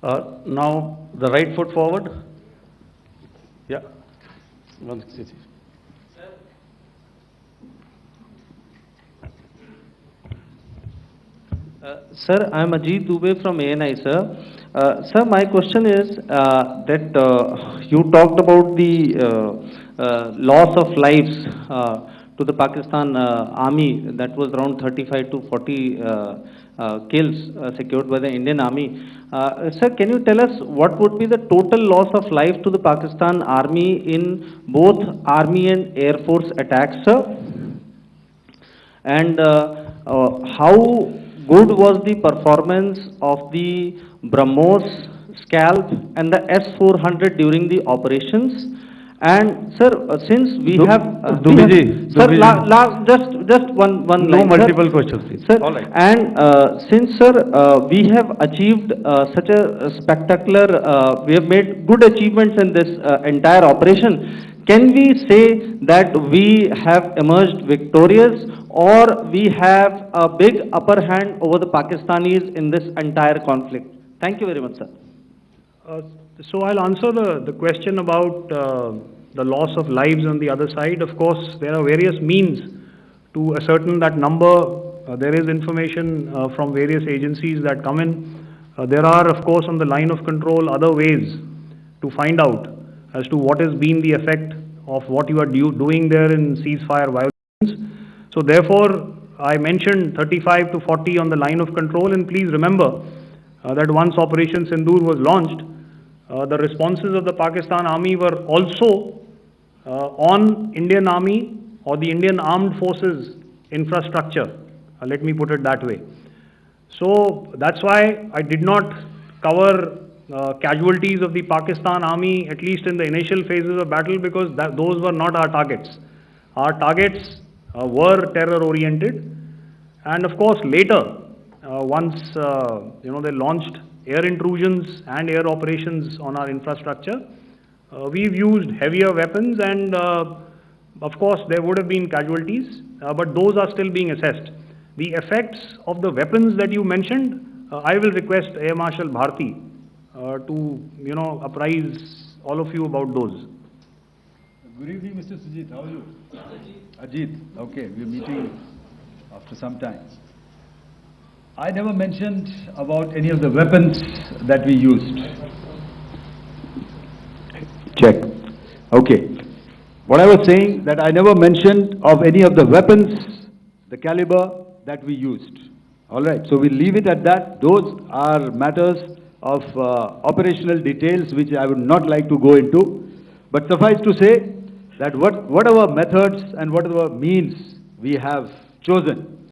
Now the right foot forward. Yeah. Sir, I am Ajit Dubey from ANI, sir. Sir, my question is that you talked about the loss of lives to the Pakistan army, that was around 35 to 40 kills secured by the Indian army. Sir, can you tell us what would be the total loss of life to the Pakistan army in both army and air force attacks, sir? And how good was the performance of the BrahMos, Scalp and the S-400 during the operations? And sir, since we have sir, just one No line, multiple sir. questions, please. Sir, All right. and since sir, we have achieved such a spectacular, we have made good achievements in this entire operation. Can we say that we have emerged victorious, or we have a big upper hand over the Pakistanis in this entire conflict? Thank you very much, sir. So I'll answer the question about the loss of lives on the other side. Of course, there are various means to ascertain that number. There is information from various agencies that come in. There are, of course, on the line of control, other ways to find out as to what has been the effect of what you are doing there in ceasefire violations. So therefore, I mentioned 35 to 40 on the line of control, and please remember that once Operation Sindoor was launched, the responses of the Pakistan Army were also on Indian Army or the Indian Armed Forces infrastructure. Let me put it that way. So that's why I did not cover casualties of the Pakistan Army, at least in the initial phases of battle, because those were not our targets. Our targets were terror-oriented, and of course later, once they launched air intrusions and air operations on our infrastructure, we've used heavier weapons, and of course there would have been casualties, but those are still being assessed. The effects of the weapons that you mentioned, I will request Air Marshal Bharti to apprise all of you about those. Good evening, Mr. Sujit. How are you? Ajit. Okay, we're meeting after some time. I never mentioned about any of the weapons that we used. Check. Okay. What I was saying, that I never mentioned of any of the weapons, the caliber that we used. All right. So we'll leave it at that. Those are matters of operational details which I would not like to go into. But suffice to say that whatever methods and whatever means we have chosen,